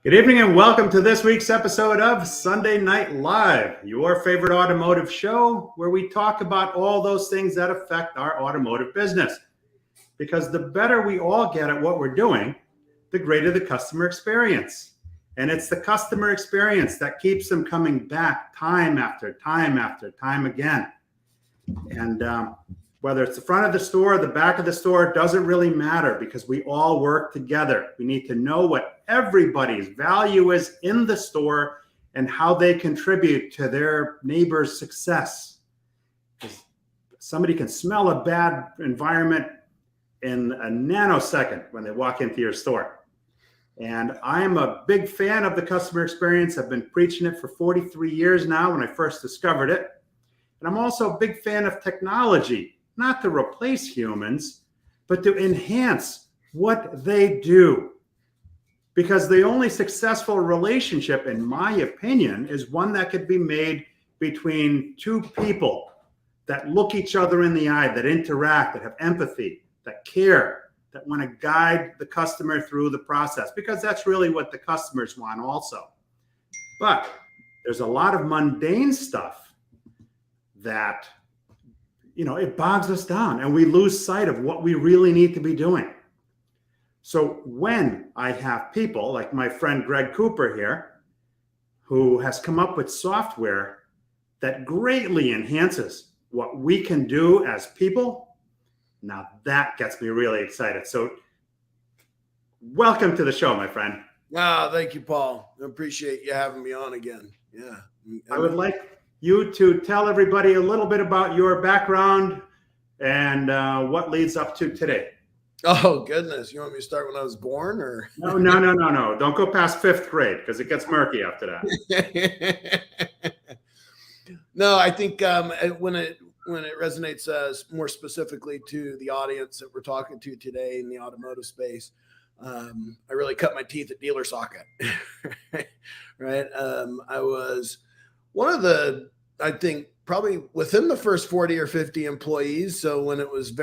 Good evening and welcome to this week's episode of Sunday Night Live, your favorite automotive show where we talk about all those things that affect our automotive business. Because the better we all get at what we're doing, the greater the customer experience. And it's the customer experience that keeps them coming back time after time after time again. And whether it's the front of the store or the back of the store, it doesn't really matter because we all work together. We need to know what everybody's value is in the store and how they contribute to their neighbor's success. Somebody can smell a bad environment in a nanosecond when they walk into your store. And I'm a big fan of the customer experience. I've been preaching it for 43 years now when I first discovered it. And I'm also a big fan of technology, not to replace humans, but to enhance what they do. Because the only successful relationship, in my opinion, is one that could be made between two people that look each other in the eye, that interact, that have empathy, that care, that want to guide the customer through the process, because that's really what the customers want also. But there's a lot of mundane stuff that, it bogs us down and we lose sight of what we really need to be doing. So when I have people like my friend Greg Cooper here, who has come up with software that greatly enhances what we can do as people, now that gets me really excited. So welcome to the show, my friend. Thank you, Paul. I appreciate you having me on again. Yeah. I would like you to tell everybody a little bit about your background and what leads up to today. Oh, goodness. You want me to start when I was born or? No. Don't go past fifth grade because it gets murky after that. No, I think when it resonates more specifically to the audience that we're talking to today in the automotive space, I really cut my teeth at Dealer Socket, right? I was one of the, I think, probably within the first 40 or 50 employees. So when it was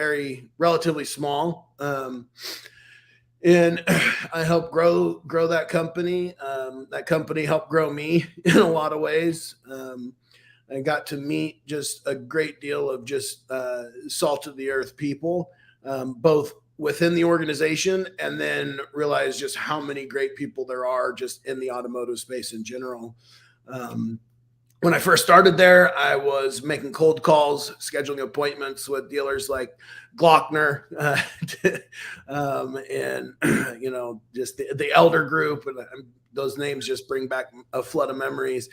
relatively small, and I helped grow that company. That company helped grow me in a lot of ways. I got to meet just a great deal of just salt of the earth people, both within the organization, and then realize just how many great people there are just in the automotive space in general. When I first started there, I was making cold calls, scheduling appointments with dealers like Glockner, and just the elder group, and those names just bring back a flood of memories,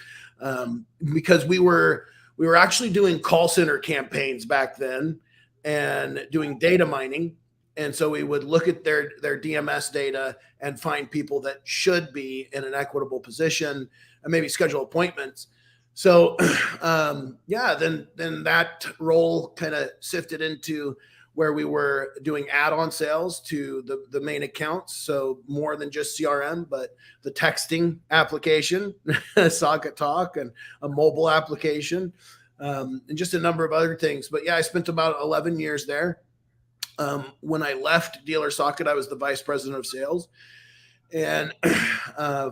because we were actually doing call center campaigns back then and doing data mining. And so we would look at their DMS data and find people that should be in an equitable position and maybe schedule appointments. So, then that role kind of sifted into where we were doing add-on sales to the main accounts. So more than just CRM, but the texting application, Socket Talk, and a mobile application, and just a number of other things. But yeah, I spent about 11 years there. When I left Dealer Socket, I was the vice president of sales, and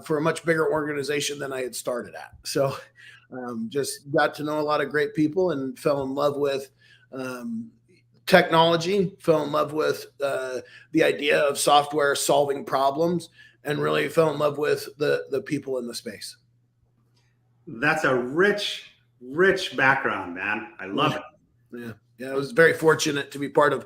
for a much bigger organization than I had started at. So just got to know a lot of great people and fell in love with technology, fell in love with the idea of software solving problems, and really fell in love with the people in the space. That's a rich background, man. I love it. Yeah. I was very fortunate to be part of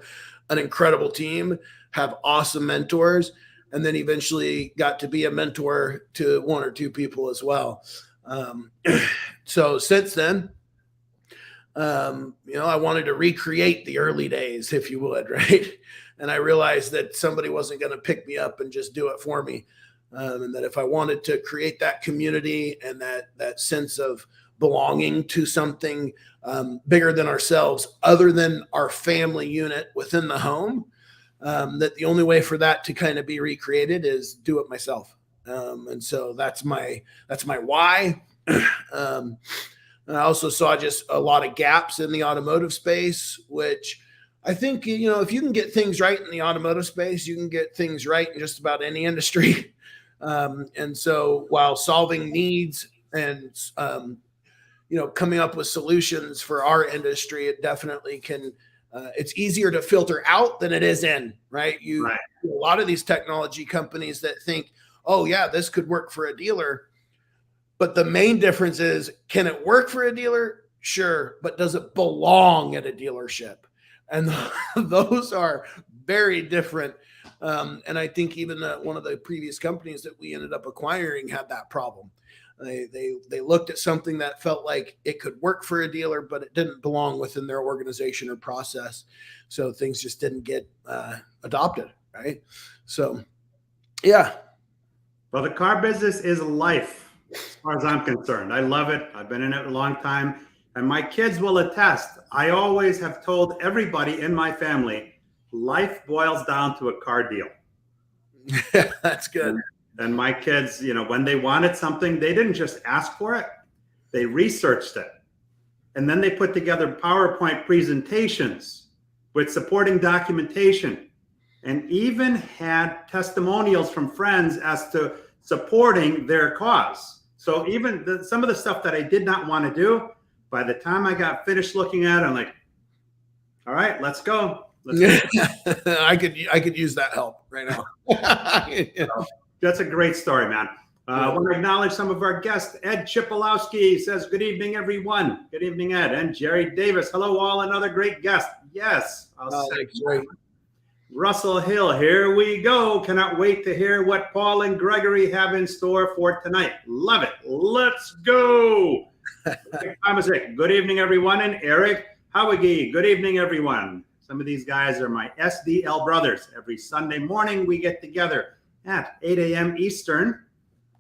an incredible team, have awesome mentors, and then eventually got to be a mentor to one or two people as well. So since then, I wanted to recreate the early days, if you would, right? And I realized that somebody wasn't going to pick me up and just do it for me. And that if I wanted to create that community and that sense of belonging to something bigger than ourselves, other than our family unit within the home, that the only way for that to kind of be recreated is do it myself. And so that's my why. I also saw just a lot of gaps in the automotive space, which I think, if you can get things right in the automotive space, you can get things right in just about any industry. And so while solving needs and, coming up with solutions for our industry, it definitely can, it's easier to filter out than it is in, right? Right. A lot of these technology companies that think, oh yeah, this could work for a dealer. But the main difference is, can it work for a dealer? Sure. But does it belong at a dealership? And those are very different. And I think even one of the previous companies that we ended up acquiring had that problem. They looked at something that felt like it could work for a dealer, but it didn't belong within their organization or process. So things just didn't get adopted, right? So, yeah. Well, the car business is life, as far as I'm concerned. I love it. I've been in it a long time. And my kids will attest. I always have told everybody in my family, life boils down to a car deal. That's good. And my kids, when they wanted something, they didn't just ask for it. They researched it. And then they put together PowerPoint presentations with supporting documentation, and even had testimonials from friends as to supporting their cause. So even some of the stuff that I did not want to do, by the time I got finished looking at it, I'm like, all right, let's go. I could use that help right now. That's a great story, man. I want to acknowledge some of our guests. Ed Chipolowski says, good evening, everyone. Good evening, Ed. And Jerry Davis, hello, all, another great guest. Yes. That's great. Russell Hill, here we go. Cannot wait to hear what Paul and Gregory have in store for tonight. Love it. Let's go. Good evening, everyone. And Eric Howigi, good evening, everyone. Some of these guys are my SDL brothers. Every Sunday morning, we get together at 8 a.m. Eastern,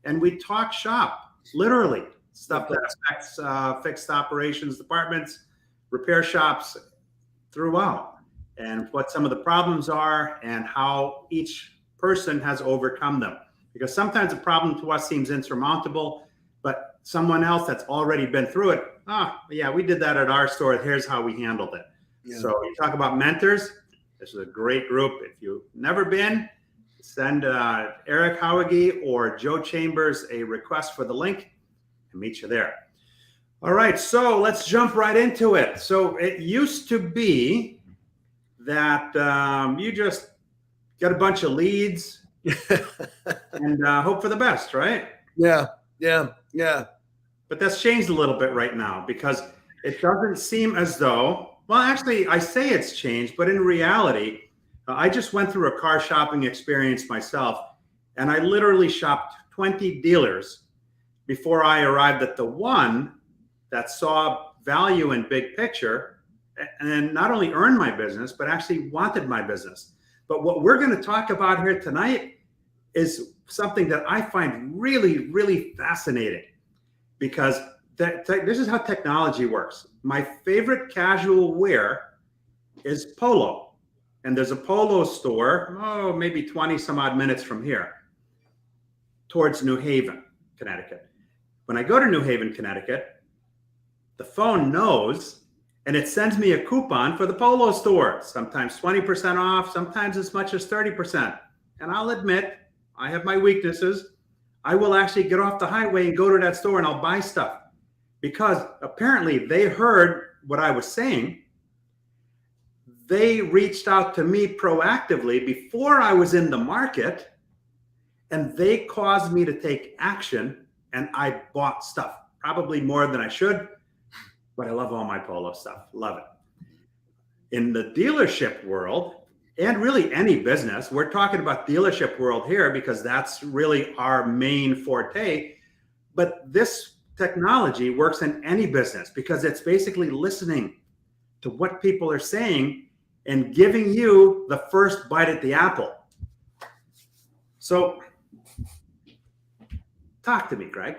and we talk shop, literally, stuff that affects fixed operations departments, repair shops throughout, and what some of the problems are and how each person has overcome them. Because sometimes a problem to us seems insurmountable, but someone else that's already been through it, yeah, we did that at our store. Here's how we handled it. Yeah. So you talk about mentors. This is a great group. If you've never been, send Eric Howigi or Joe Chambers a request for the link and meet you there. All right, so let's jump right into it. So it used to be that you just get a bunch of leads and hope for the best, right? Yeah. But that's changed a little bit right now, because it doesn't seem as though, well, actually, I say it's changed, but in reality, I just went through a car shopping experience myself, and I literally shopped 20 dealers before I arrived at the one that saw value in big picture and not only earned my business, but actually wanted my business. But what we're going to talk about here tonight is something that I find really, really fascinating, because this is how technology works. My favorite casual wear is polo. And there's a polo store, maybe 20 some odd minutes from here, towards New Haven, Connecticut. When I go to New Haven, Connecticut, the phone knows, and it sends me a coupon for the polo store, sometimes 20% off, sometimes as much as 30%. And I'll admit, I have my weaknesses. I will actually get off the highway and go to that store and I'll buy stuff, because apparently they heard what I was saying. They reached out to me proactively before I was in the market, and they caused me to take action, and I bought stuff, probably more than I should, but I love all my polo stuff. Love it. In the dealership world, and really any business, we're talking about dealership world here because that's really our main forte, but this technology works in any business because it's basically listening to what people are saying and giving you the first bite at the apple. So talk to me, Greg.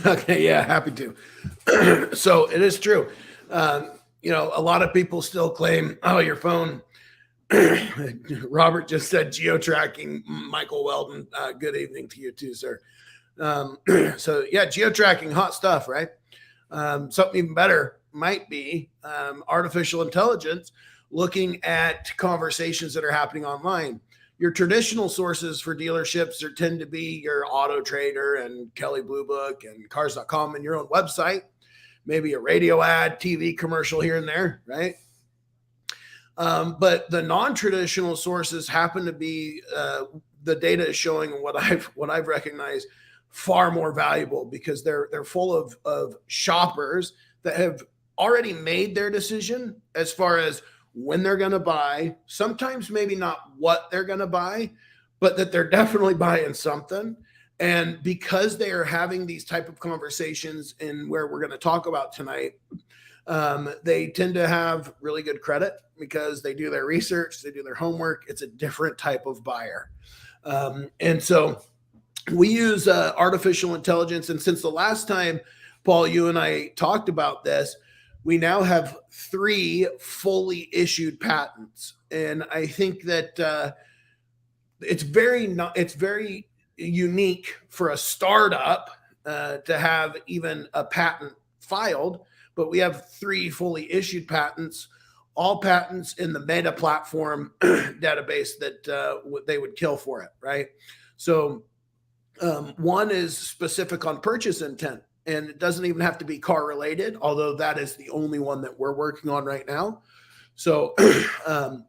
Okay, yeah, happy to. So it is true. A lot of people still claim, your phone. Robert just said geo-tracking. Michael Weldon, good evening to you too, sir. So yeah, geo-tracking, hot stuff, right? Something even better might be artificial intelligence looking at conversations that are happening online. Your traditional sources for dealerships tend to be your Auto Trader and Kelley Blue Book and Cars.com and your own website, maybe a radio ad, TV commercial here and there, right? But the non-traditional sources happen to be the data is showing what I've recognized far more valuable, because they're full of shoppers that have already made their decision as far as when they're going to buy, sometimes maybe not what they're going to buy, but that they're definitely buying something. And because they are having these type of conversations in where we're going to talk about tonight, they tend to have really good credit because they do their research, they do their homework. It's a different type of buyer. And so we use artificial intelligence. And since the last time, Paul, you and I talked about this, we now have 3 fully issued patents. And I think that it's very unique for a startup to have even a patent filed, but we have 3 fully issued patents, all patents in the Meta platform database that they would kill for it, right? So one is specific on purchase intent, and it doesn't even have to be car related, although that is the only one that we're working on right now. So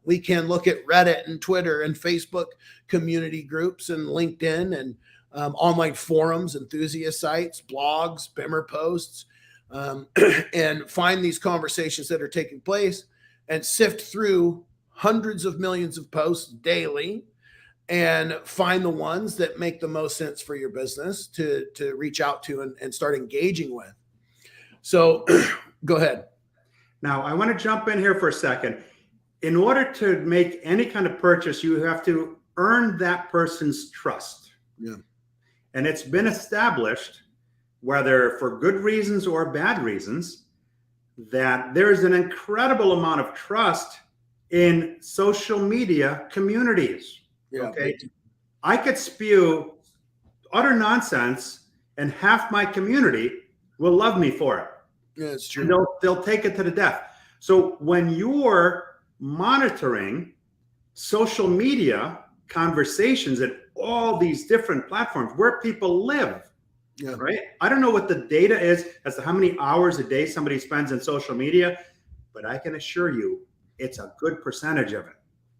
we can look at Reddit and Twitter and Facebook community groups and LinkedIn and online forums, enthusiast sites, blogs, Bimmer posts, and find these conversations that are taking place and sift through hundreds of millions of posts daily and find the ones that make the most sense for your business to reach out to and start engaging with. So go ahead. Now, I want to jump in here for a second. In order to make any kind of purchase, you have to earn that person's trust. Yeah. And it's been established, whether for good reasons or bad reasons, that there's an incredible amount of trust in social media communities. Yeah. Okay. I could spew utter nonsense and half my community will love me for it. Yeah, it's true. And they'll take it to the death. So when you're monitoring social media conversations at all these different platforms where people live, yeah, right? I don't know what the data is as to how many hours a day somebody spends in social media, but I can assure you it's a good percentage of it.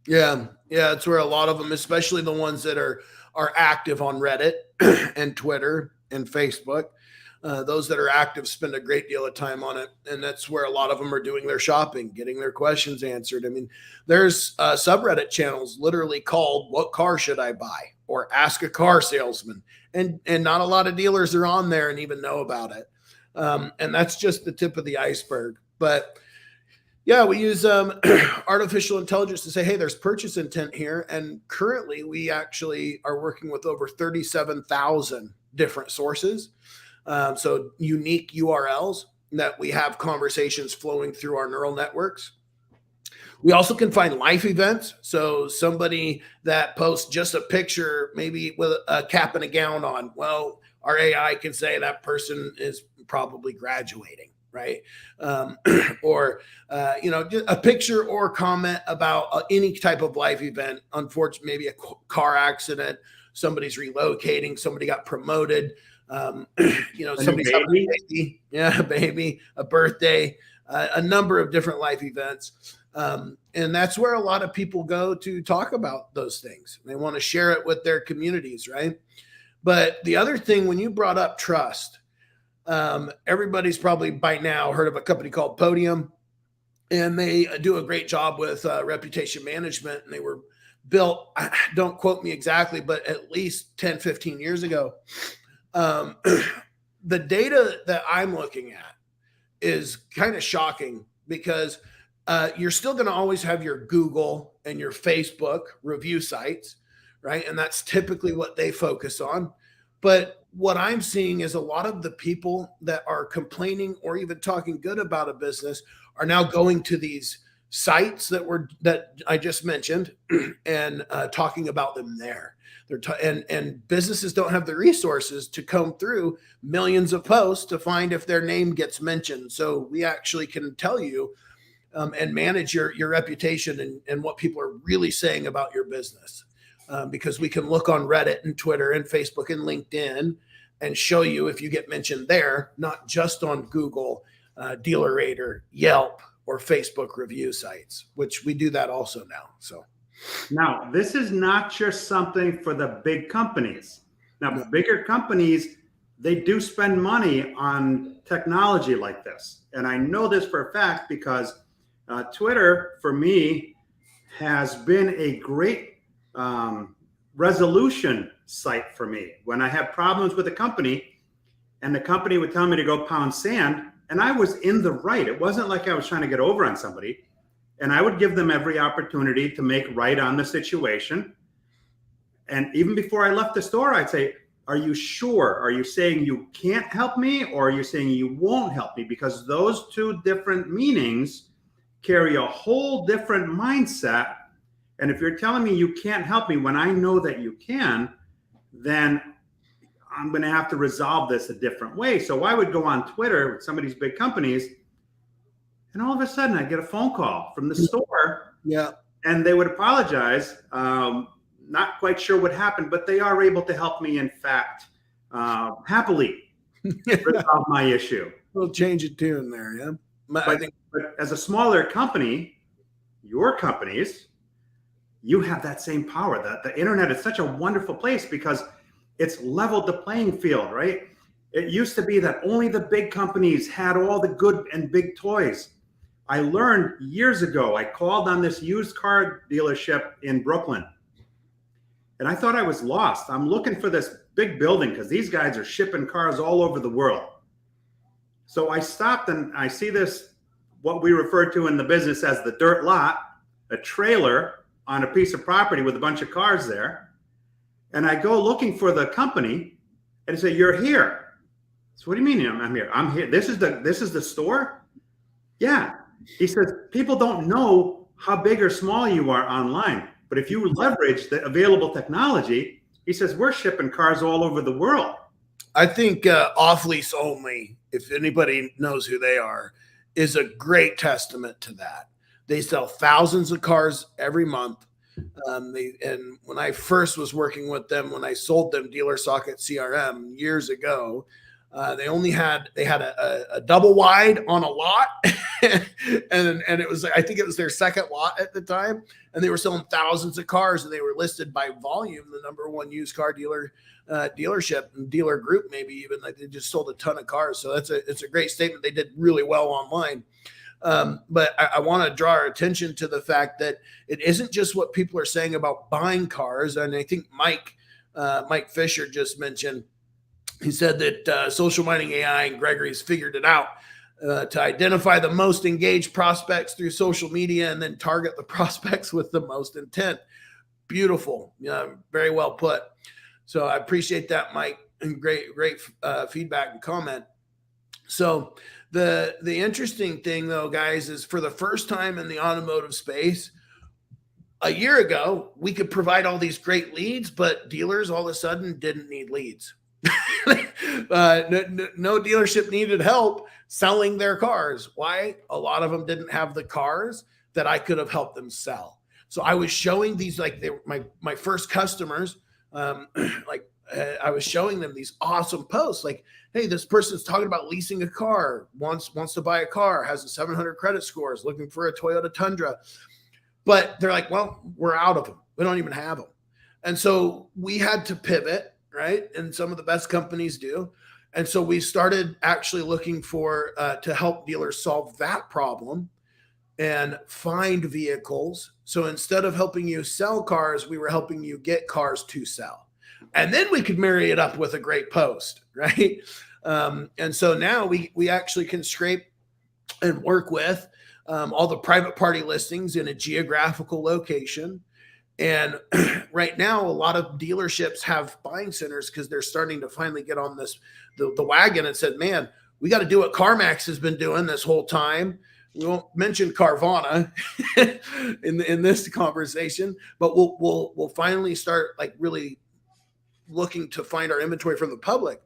Yeah. Yeah. It's where a lot of them, especially the ones that are active on Reddit and Twitter and Facebook, those that are active spend a great deal of time on it. And that's where a lot of them are doing their shopping, getting their questions answered. I mean, there's subreddit channels literally called "What Car Should I Buy?" or "Ask a Car Salesman." And not a lot of dealers are on there and even know about it. And that's just the tip of the iceberg. But yeah, we use artificial intelligence to say, hey, there's purchase intent here. And currently we actually are working with over 37,000 different sources. So unique URLs that we have conversations flowing through our neural networks. We also can find life events. So somebody that posts just a picture, maybe with a cap and a gown on, well, our AI can say that person is probably graduating, right? Or, just a picture or comment about any type of life event. Unfortunately, maybe a car accident, somebody's relocating, somebody got promoted, somebody's having a baby, a baby, a birthday, a number of different life events. And that's where a lot of people go to talk about those things. They want to share it with their communities, right? But the other thing, when you brought up trust, everybody's probably by now heard of a company called Podium, and they do a great job with reputation management. And they were built, don't quote me exactly, but at least 10, 15 years ago. The data that I'm looking at is kind of shocking because you're still going to always have your Google and your Facebook review sites, right? And that's typically what they focus on. But what I'm seeing is a lot of the people that are complaining or even talking good about a business are now going to these sites that I just mentioned and talking about them there. And businesses don't have the resources to comb through millions of posts to find if their name gets mentioned. So we actually can tell you and manage your reputation and what people are really saying about your business. because we can look on Reddit and Twitter and Facebook and LinkedIn and show you if you get mentioned there, not just on Google, DealerRater, Yelp, or Facebook review sites, which we do that also now. So now this is not just something for the big companies. Now, bigger companies, they do spend money on technology like this. And I know this for a fact because Twitter, for me, has been a great resolution site for me. When I have problems with a company and the company would tell me to go pound sand, and I was in the right. It wasn't like I was trying to get over on somebody. And I would give them every opportunity to make right on the situation. And even before I left the store, I'd say, are you sure? Are you saying you can't help me, or are you saying you won't help me? Because those two different meanings carry a whole different mindset. And if you're telling me you can't help me when I know that you can, then I'm going to have to resolve this a different way. So I would go on Twitter with some of these big companies, and all of a sudden I get a phone call from the store. Yeah. And they would apologize. Not quite sure what happened, but they are able to help me, in fact, happily resolve my issue. We'll change a tune there, yeah. But as a smaller company, your companies, you have that same power. The internet is such a wonderful place because it's leveled the playing field, right? It used to be that only the big companies had all the good and big toys. I learned years ago, I called on this used car dealership in Brooklyn. And I thought I was lost. I'm looking for this big building because these guys are shipping cars all over the world. So I stopped and I see this, what we refer to in the business as the dirt lot, a trailer on a piece of property with a bunch of cars there. And I go looking for the company and I say, you're here. So what do you mean I'm here? I'm here. This is the store? Yeah. He says, people don't know how big or small you are online. But if you leverage the available technology, he says, we're shipping cars all over the world. I think Off Lease Only, if anybody knows who they are, is a great testament to that. They sell thousands of cars every month. And when I first was working with them, when I sold them Dealer Socket CRM years ago, they had a double wide on a lot. and it was, I think it was their second lot at the time, and they were selling thousands of cars, and they were listed by volume, the number one used car dealership and dealer group, maybe even. Like, they just sold a ton of cars. So it's a great statement. They did really well online. But I want to draw our attention to the fact that it isn't just what people are saying about buying cars. And I think Mike Fisher just mentioned, he said that social mining AI and Gregory's figured it out to identify the most engaged prospects through social media and then target the prospects with the most intent. Beautiful. Very well put. So I appreciate that, Mike, and great feedback and comment. So the interesting thing, though, guys, is for the first time in the automotive space, a year ago, we could provide all these great leads, but dealers all of a sudden didn't need leads. No dealership needed help selling their cars. Why? A lot of them didn't have the cars that I could have helped them sell. So I was showing these, like, they were my first customers. I was showing them these awesome posts, like, hey, this person's talking about leasing a car, wants to buy a car, has a 700 credit score, is looking for a Toyota Tundra. But they're like, well, we're out of them. We don't even have them. And so we had to pivot, right? And some of the best companies do. And so we started actually looking for to help dealers solve that problem and find vehicles. So instead of helping you sell cars, we were helping you get cars to sell. And then we could marry it up with a great post, right? And so now we actually can scrape and work with all the private party listings in a geographical location. And right now, a lot of dealerships have buying centers because they're starting to finally get on the wagon and said, man, we got to do what CarMax has been doing this whole time. We won't mention Carvana in this conversation, but we'll finally start, like, really looking to find our inventory from the public.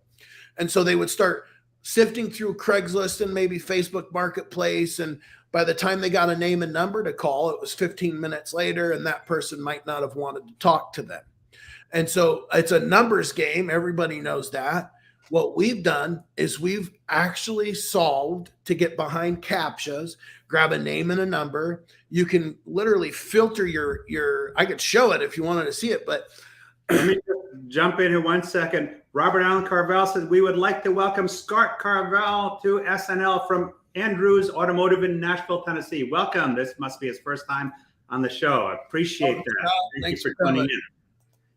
And so they would start sifting through Craigslist and maybe Facebook Marketplace. And by the time they got a name and number to call, it was 15 minutes later, and that person might not have wanted to talk to them, And so it's a numbers game. Everybody knows that. What we've done is we've actually solved to get behind CAPTCHAs, grab a name and a number. You can literally filter your, I could show it if you wanted to see it, but let me just jump in here 1 second. Robert Allen Carvel says, we would like to welcome Scott Carvel to SNL from Andrews Automotive in Nashville, Tennessee. Welcome. This must be his first time on the show. I appreciate that. Thank you for tuning in.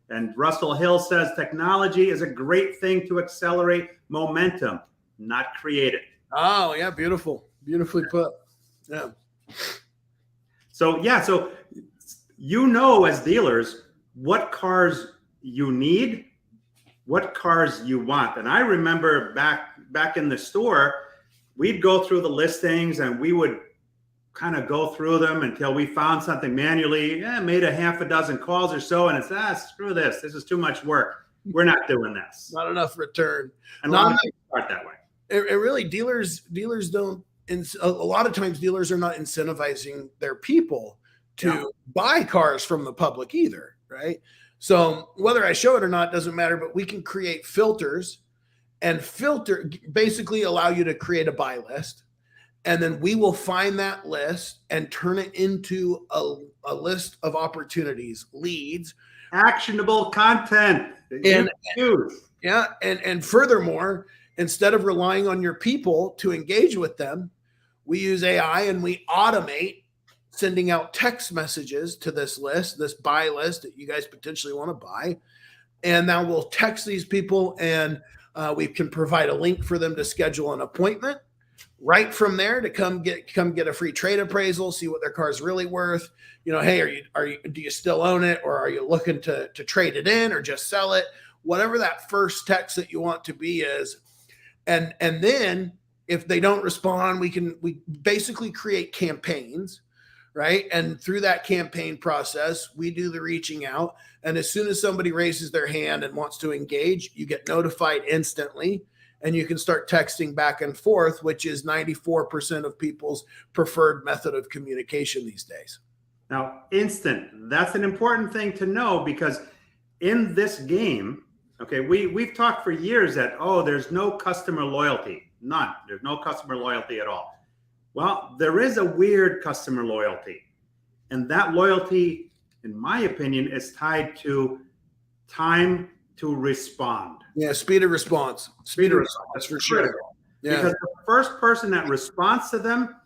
And Russell Hill says, technology is a great thing to accelerate momentum, not create it. Oh, yeah. Beautiful. Beautifully put. Yeah. So, you know, as dealers, what cars you need, what cars you want. And I remember back in the store, we'd go through the listings and we would kind of go through them until we found something manually, made a half a dozen calls or so, and it's, screw this. This is too much work. We're not doing this. Not enough return. And a lot of people start that way. It really, dealers don't, a lot of times dealers are not incentivizing their people to buy cars from the public either, right? So whether I show it or not doesn't matter, but we can create filters and basically allow you to create a buy list. And then we will find that list and turn it into a list of opportunities, leads, actionable content. And furthermore, instead of relying on your people to engage with them, we use AI and we automate sending out text messages to this list, this buy list that you guys potentially want to buy. And now we'll text these people and we can provide a link for them to schedule an appointment right from there to come get a free trade appraisal, see what their car's really worth. You know, hey, do you still own it, or are you looking to trade it in or just sell it? Whatever that first text that you want to be is. And then if they don't respond, we basically create campaigns, right? And through that campaign process, we do the reaching out. And as soon as somebody raises their hand and wants to engage, you get notified instantly. And you can start texting back and forth, which is 94% of people's preferred method of communication these days. Now, instant, that's an important thing to know, because in this game, okay, we've talked for years that, there's no customer loyalty. None. There's no customer loyalty at all. Well, there is a weird customer loyalty. And that loyalty, in my opinion, is tied to time to respond. Yeah, speed of response. Speed of response, that's for sure. Yeah. Because the first person that responds to them,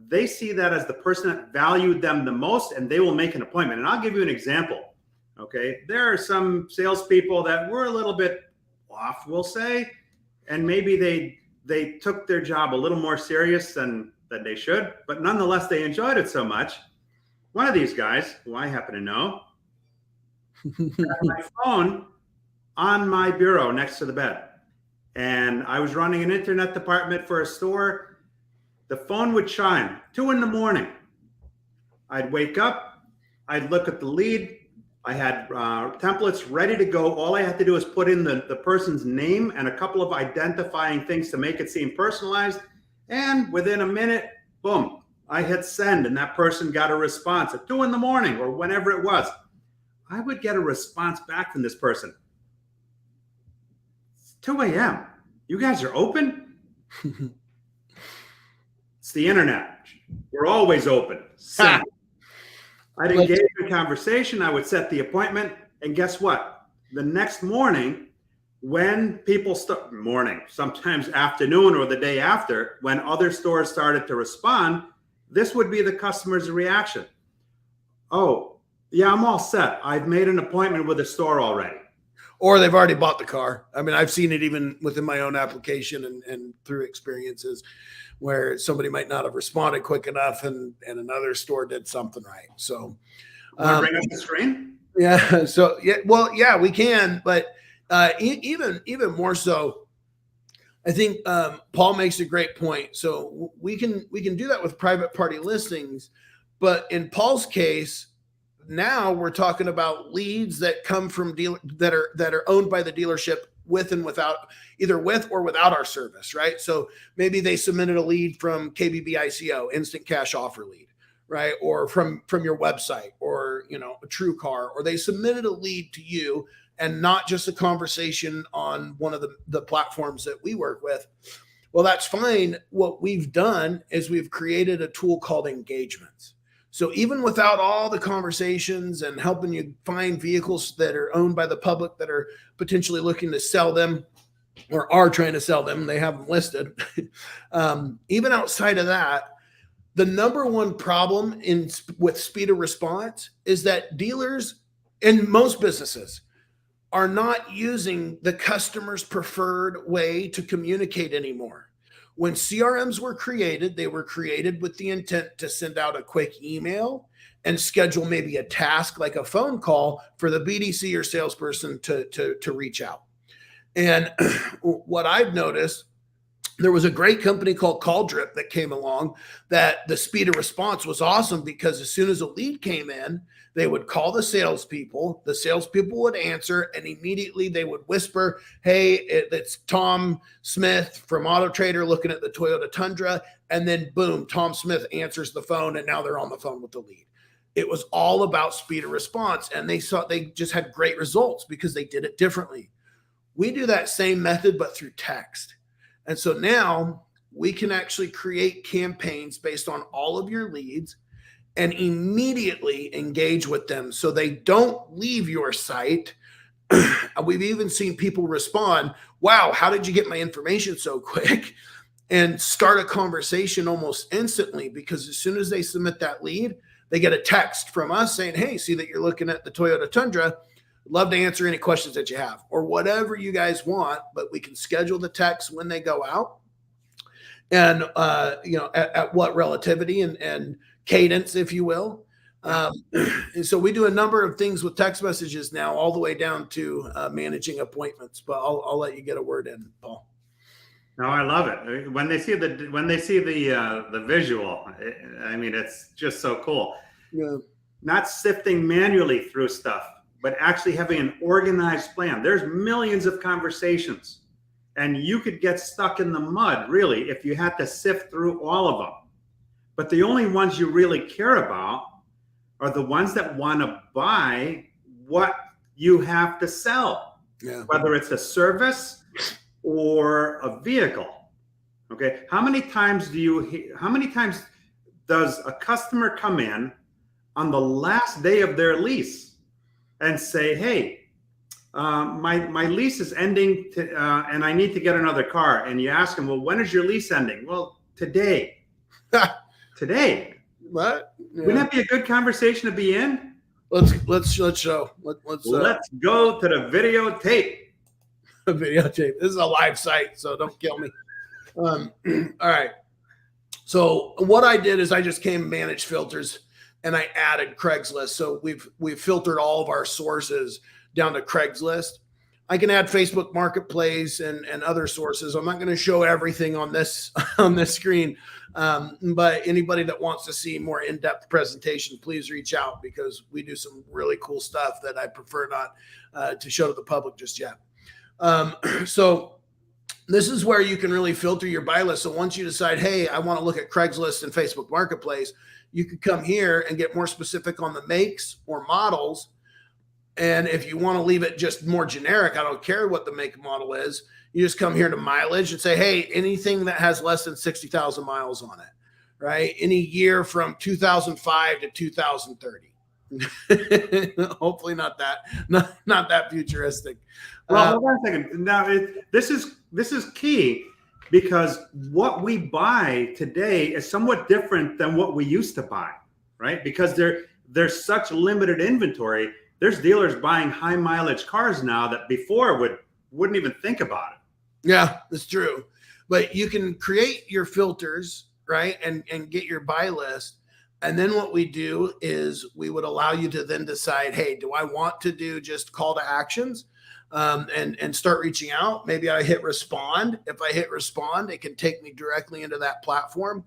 they see that as the person that valued them the most, and they will make an appointment. And I'll give you an example. Okay, there are some salespeople that were a little bit off, we'll say, and maybe they took their job a little more serious than they should, but nonetheless, they enjoyed it so much. One of these guys, who I happen to know, had my phone on my bureau next to the bed. And I was running an internet department for a store. The phone would chime 2 a.m. I'd wake up, I'd look at the lead. I had templates ready to go. All I had to do is put in the person's name and a couple of identifying things to make it seem personalized. And within a minute, boom, I hit send, and that person got a response at 2 a.m. or whenever it was. I would get a response back from this person. 2 a.m. You guys are open? It's the internet. We're always open. I'd engage in conversation. I would set the appointment. And guess what? The next morning, when people sometimes afternoon or the day after, when other stores started to respond, this would be the customer's reaction. Oh, yeah, I'm all set. I've made an appointment with the store already. Or they've already bought the car. I mean, I've seen it even within my own application and through experiences where somebody might not have responded quick enough and another store did something right. So bring up the screen? Yeah. So yeah, we can, but even more so, I think Paul makes a great point. So we can do that with private party listings, but in Paul's case, now we're talking about leads that come from that are owned by the dealership with and without, either with or without our service, right? So maybe they submitted a lead from KBB ICO, instant cash offer lead, right? Or from your website, or a True Car, or they submitted a lead to you and not just a conversation on one of the platforms that we work with. Well, that's fine. What we've done is we've created a tool called engagements. So even without all the conversations and helping you find vehicles that are owned by the public that are potentially looking to sell them or are trying to sell them, they have them listed. Even outside of that, the number one problem with speed of response is that dealers and most businesses are not using the customer's preferred way to communicate anymore. When CRMs were created, they were created with the intent to send out a quick email and schedule maybe a task like a phone call for the BDC or salesperson to reach out. And what I've noticed, there was a great company called Call Drip that came along that the speed of response was awesome because as soon as a lead came in, they would call the salespeople would answer, and immediately they would whisper, hey, it's Tom Smith from Auto Trader looking at the Toyota Tundra. And then boom, Tom Smith answers the phone, and now they're on the phone with the lead. It was all about speed of response, and they just had great results because they did it differently. We do that same method, but through text. And so now we can actually create campaigns based on all of your leads and immediately engage with them so they don't leave your site. We've even seen people respond, wow, how did you get my information so quick? And start a conversation almost instantly, because as soon as they submit that lead, they get a text from us saying, hey, see that you're looking at the Toyota Tundra. Love to answer any questions that you have or whatever you guys want, but we can schedule the texts when they go out and, at what relativity and cadence, if you will. And so we do a number of things with text messages now, all the way down to managing appointments, but I'll let you get a word in, Paul. No, I love it. When they see the visual, I mean, it's just so cool. Yeah. Not sifting manually through stuff, but actually having an organized plan. There's millions of conversations, and you could get stuck in the mud, really, if you had to sift through all of them. But the only ones you really care about are the ones that want to buy what you have to sell, whether it's a service or a vehicle. Okay. How many times does a customer come in on the last day of their lease and say, hey, my lease is ending and I need to get another car? And you ask them, well, when is your lease ending? Well, today. Today. What? Yeah. Wouldn't that be a good conversation to be in? Let's show. Let's go to the videotape. Videotape. This is a live site, so don't kill me. All right. So what I did is I just came managed filters and I added Craigslist. So we've filtered all of our sources down to Craigslist. I can add Facebook Marketplace and other sources. I'm not going to show everything on this screen, but anybody that wants to see more in-depth presentation, please reach out, because we do some really cool stuff that I prefer not to show to the public just yet. So this is where you can really filter your buy list. So once you decide, hey, I want to look at Craigslist and Facebook Marketplace, you could come here and get more specific on the makes or models. And if you want to leave it just more generic, I don't care what the make and model is, you just come here to mileage and say, hey, anything that has less than 60,000 miles on it, right? Any year from 2005 to 2030. Hopefully not that futuristic. Well, hold on a second. Now, this is key, because what we buy today is somewhat different than what we used to buy, right? Because there's such limited inventory. There's dealers buying high mileage cars now that before wouldn't even think about it. Yeah, that's true. But you can create your filters, right? And get your buy list. And then what we do is we would allow you to then decide, hey, do I want to do just call to actions and start reaching out? Maybe I hit respond. If I hit respond, it can take me directly into that platform.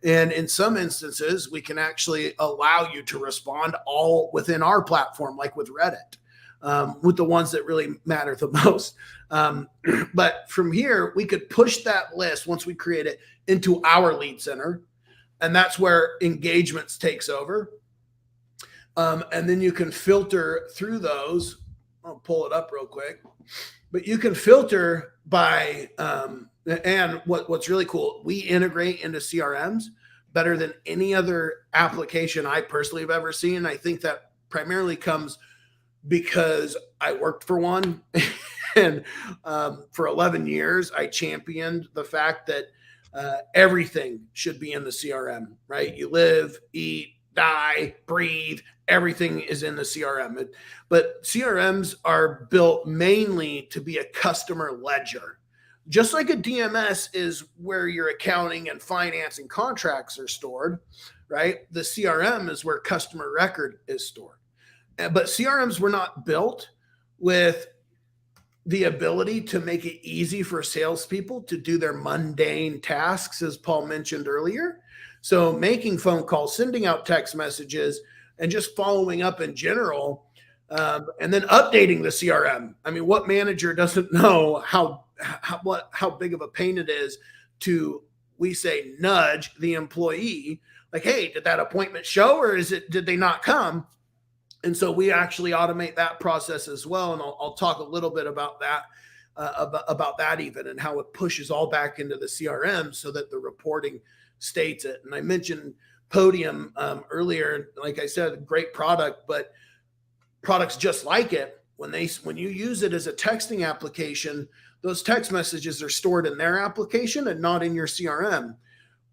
And in some instances, we can actually allow you to respond all within our platform, like with Reddit, with the ones that really matter the most. But from here, we could push that list once we create it into our lead center. And that's where engagements takes over. And then you can filter through those. I'll pull it up real quick. But you can filter by, and what's really cool, we integrate into CRMs better than any other application I personally have ever seen. I think that primarily comes because I worked for one, and for 11 years, I championed the fact that everything should be in the CRM, right? You live, eat, die, breathe, everything is in the CRM. But CRMs are built mainly to be a customer ledger. Just like a DMS is where your accounting and finance and contracts are stored, right? The CRM is where customer record is stored. But CRMs were not built with the ability to make it easy for salespeople to do their mundane tasks, as Paul mentioned earlier. So making phone calls, sending out text messages, and just following up in general, and then updating the CRM. I mean, what manager doesn't know how big of a pain it is to, we say, nudge the employee, like, hey, did that appointment show, or did they not come? And so we actually automate that process as well. And I'll talk a little bit about that, about that even, and how it pushes all back into the CRM so that the reporting states it. And I mentioned Podium earlier. Like I said, great product, but products just like it, when you use it as a texting application, those text messages are stored in their application and not in your CRM.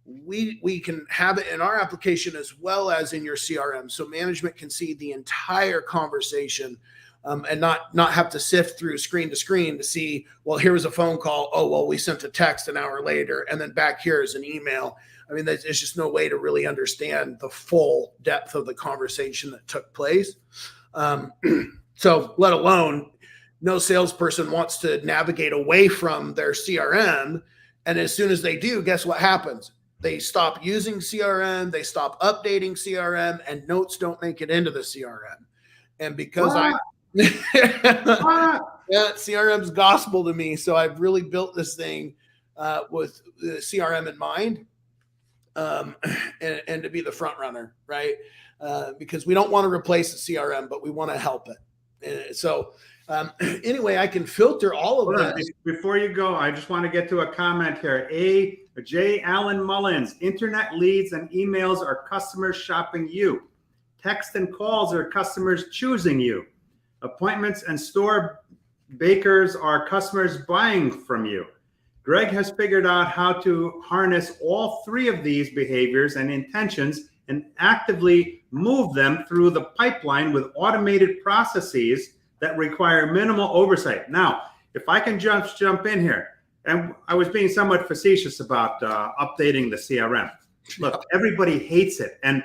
We can have it in our application as well as in your CRM, so management can see the entire conversation, and not have to sift through screen to screen to see, well, here was a phone call. Oh, well, we sent a text an hour later, and then back here is an email. I mean, there's just no way to really understand the full depth of the conversation that took place. So let alone, no salesperson wants to navigate away from their CRM. And as soon as they do, guess what happens? They stop using CRM, they stop updating CRM, and notes don't make it into the CRM. And because CRM's gospel to me. So I've really built this thing with the CRM in mind, and to be the front runner, right? Because we don't want to replace the CRM, but we want to help it. So anyway, I can filter all of that. Before you go, I just want to get to a comment here. J. Allen Mullins, internet leads and emails are customers shopping you. Text and calls are customers choosing you. Appointments and store bakers are customers buying from you. Greg has figured out how to harness all three of these behaviors and intentions and actively move them through the pipeline with automated processes that require minimal oversight. Now, if I can jump in here, and I was being somewhat facetious about updating the CRM. Look, everybody hates it. And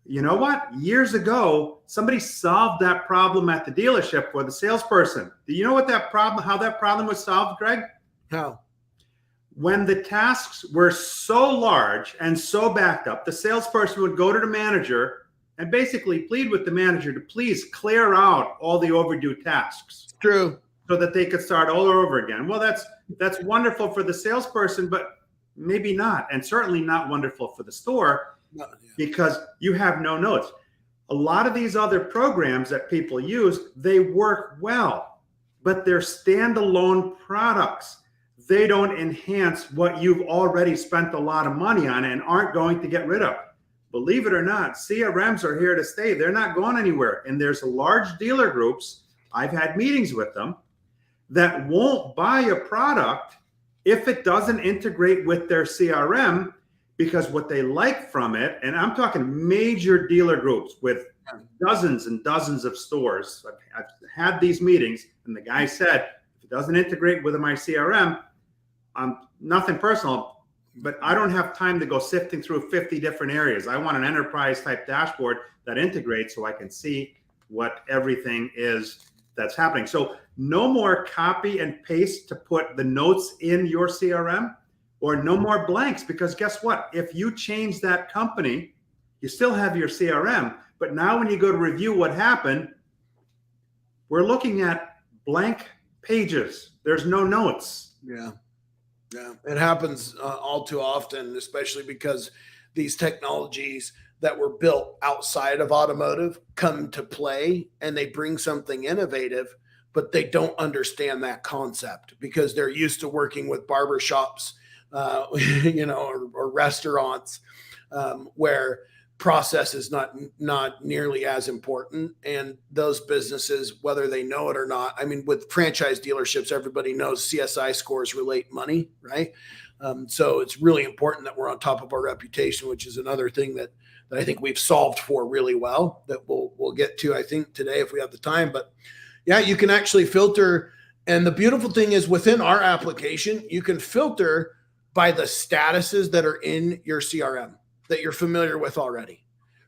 you know what? Years ago, somebody solved that problem at the dealership for the salesperson. Do you know how that problem was solved, Greg? How? When the tasks were so large and so backed up, the salesperson would go to the manager and basically plead with the manager to please clear out all the overdue tasks. True. So that they could start all over again. Well, that's wonderful for the salesperson, but maybe not, and certainly not wonderful for the store, because you have no notes. A lot of these other programs that people use, they work well, but they're standalone products. They don't enhance what you've already spent a lot of money on and aren't going to get rid of. Believe it or not, CRMs are here to stay. They're not going anywhere. And there's large dealer groups, I've had meetings with them, that won't buy a product if it doesn't integrate with their CRM, because what they like from it, and I'm talking major dealer groups with dozens and dozens of stores. I've had these meetings, and the guy said, if it doesn't integrate with my CRM, nothing personal, but I don't have time to go sifting through 50 different areas. I want an enterprise type dashboard that integrates so I can see what everything is that's happening. So no more copy and paste to put the notes in your CRM, or no more blanks, because guess what? If you change that company, you still have your CRM, but now when you go to review what happened, we're looking at blank pages. There's no notes. Yeah. It happens all too often, especially because these technologies, that were built outside of automotive come to play, and they bring something innovative, but they don't understand that concept because they're used to working with barbershops, or restaurants, where process is not nearly as important. And those businesses, whether they know it or not, I mean, with franchise dealerships, everybody knows CSI scores relate money, right? So it's really important that we're on top of our reputation, which is another thing that I think we've solved for really well, that we'll get to, I think, today if we have the time. But yeah, you can actually filter. And the beautiful thing is, within our application, you can filter by the statuses that are in your CRM that you're familiar with already,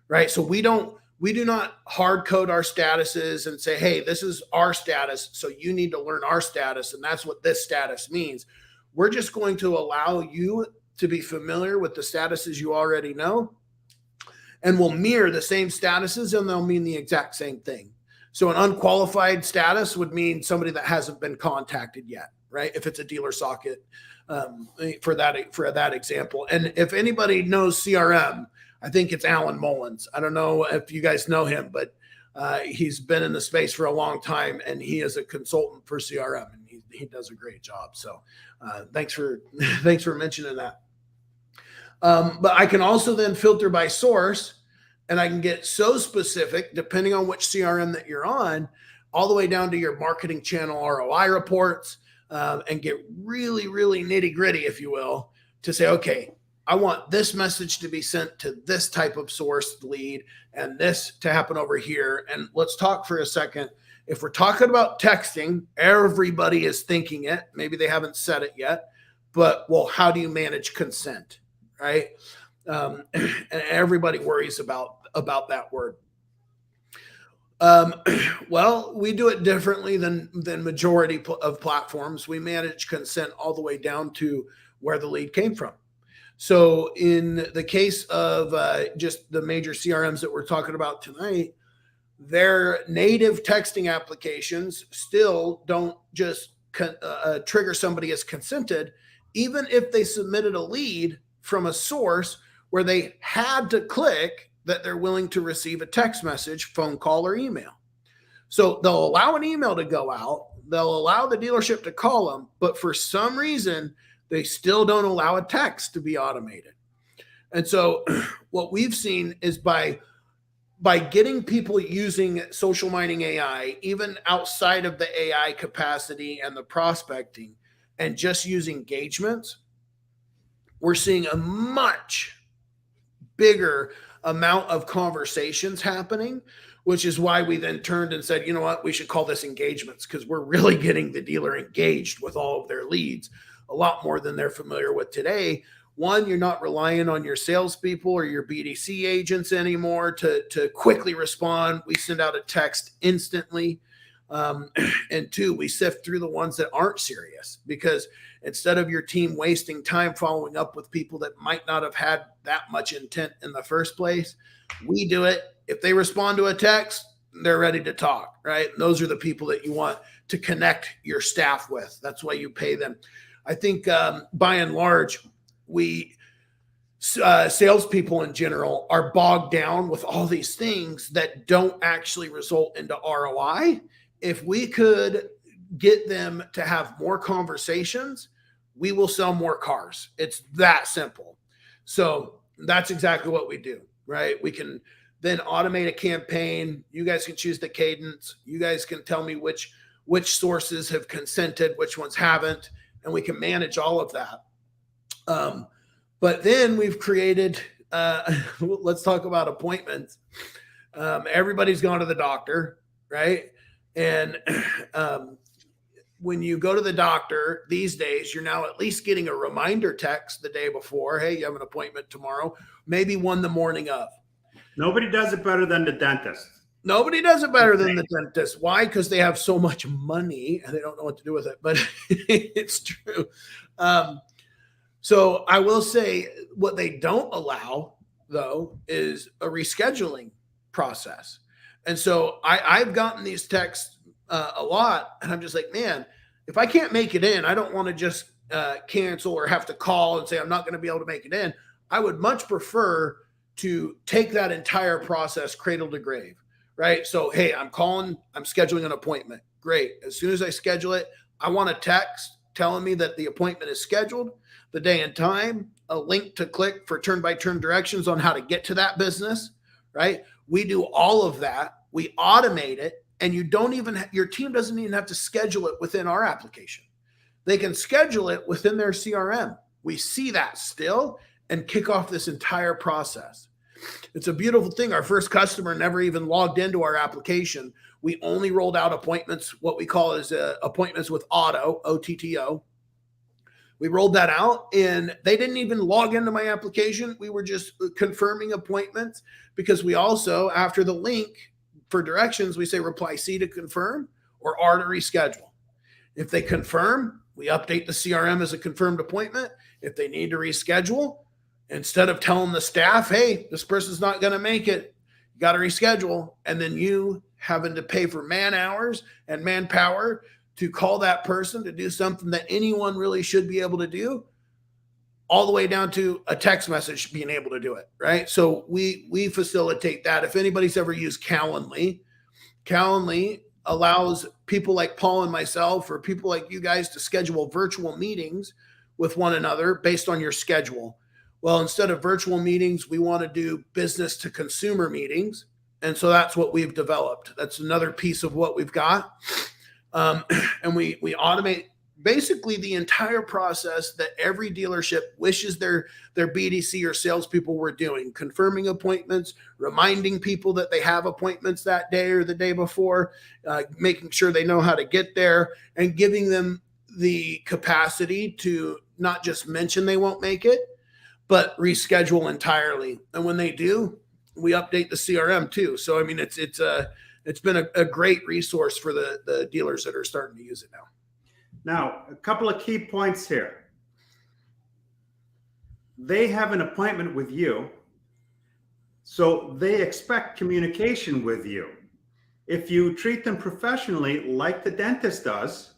right? So we do not hard code our statuses and say, hey, this is our status, so you need to learn our status, and that's what this status means. We're just going to allow you to be familiar with the statuses you already know, and we'll mirror the same statuses, and they'll mean the exact same thing. So an unqualified status would mean somebody that hasn't been contacted yet, right? If it's a dealer socket, for that example. And if anybody knows CRM, I think it's Alan Mullins. I don't know if you guys know him, but he's been in the space for a long time, and he is a consultant for CRM, and he does a great job. So thanks for mentioning that. But I can also then filter by source, and I can get so specific depending on which CRM that you're on, all the way down to your marketing channel ROI reports, and get really, really nitty gritty, if you will, to say, okay, I want this message to be sent to this type of source lead and this to happen over here. And let's talk for a second. If we're talking about texting, everybody is thinking it. Maybe they haven't said it yet, but well, how do you manage consent, right? And everybody worries about that word. Well, we do it differently than majority of platforms. We manage consent all the way down to where the lead came from. So in the case of just the major CRMs that we're talking about tonight, their native texting applications still don't just trigger somebody as consented, even if they submitted a lead from a source where they had to click that they're willing to receive a text message, phone call, or email. So they'll allow an email to go out. They'll allow the dealership to call them, but for some reason, they still don't allow a text to be automated. And so what we've seen is by getting people using social mining AI, even outside of the AI capacity and the prospecting, and just use engagements, we're seeing a much bigger amount of conversations happening, which is why we then turned and said, you know what, we should call this engagements, because we're really getting the dealer engaged with all of their leads a lot more than they're familiar with today. One, you're not relying on your salespeople or your BDC agents anymore to quickly respond. We send out a text instantly. And two, we sift through the ones that aren't serious, because instead of your team wasting time following up with people that might not have had that much intent in the first place, we do it. If they respond to a text, they're ready to talk, right? And those are the people that you want to connect your staff with. That's why you pay them. I think by and large, salespeople in general are bogged down with all these things that don't actually result into ROI. If we could get them to have more conversations, we will sell more cars. It's that simple. So that's exactly what we do, right? We can then automate a campaign. You guys can choose the cadence. You guys can tell me which sources have consented, which ones haven't, and we can manage all of that. But then we've created, let's talk about appointments. Everybody's gone to the doctor, right? And when you go to the doctor these days, you're now at least getting a reminder text the day before. Hey, you have an appointment tomorrow, maybe one the morning of. Nobody does it better than the dentist. Nobody does it better than the dentist. Why? Because they have so much money and they don't know what to do with it, but it's true. So I will say what they don't allow, though, is a rescheduling process. And so I've gotten these texts a lot, and I'm just like, man, if I can't make it in, I don't want to just cancel or have to call and say I'm not going to be able to make it in. I would much prefer to take that entire process cradle to grave, right? So, hey, I'm scheduling an appointment. Great. As soon as I schedule it, I want a text telling me that the appointment is scheduled, the day and time, a link to click for turn-by-turn directions on how to get to that business, right? We do all of that. We automate it, and your team doesn't even have to schedule it within our application. They can schedule it within their CRM. We see that still and kick off this entire process. It's a beautiful thing. Our first customer never even logged into our application. We only rolled out appointments, what we call is appointments with Auto, OTTO. We rolled that out and they didn't even log into my application. We were just confirming appointments because we also, after the link for directions, we say reply C to confirm or R to reschedule. If they confirm, we update the CRM as a confirmed appointment. If they need to reschedule, instead of telling the staff, hey, this person's not going to make it, you got to reschedule. And then you having to pay for man hours and manpower to call that person to do something that anyone really should be able to do, all the way down to a text message being able to do it, right? So we facilitate that. If anybody's ever used Calendly allows people like Paul and myself or people like you guys to schedule virtual meetings with one another based on your schedule. Well, instead of virtual meetings, we want to do business to consumer meetings. And so that's what we've developed. That's another piece of what we've got. And we automate basically the entire process that every dealership wishes their BDC or salespeople were doing, confirming appointments, reminding people that they have appointments that day or the day before, making sure they know how to get there, and giving them the capacity to not just mention they won't make it, but reschedule entirely. And when they do, we update the CRM too. So, I mean, it's been a great resource for the dealers that are starting to use it now. Now, a couple of key points here. They have an appointment with you, so they expect communication with you. If you treat them professionally like the dentist does,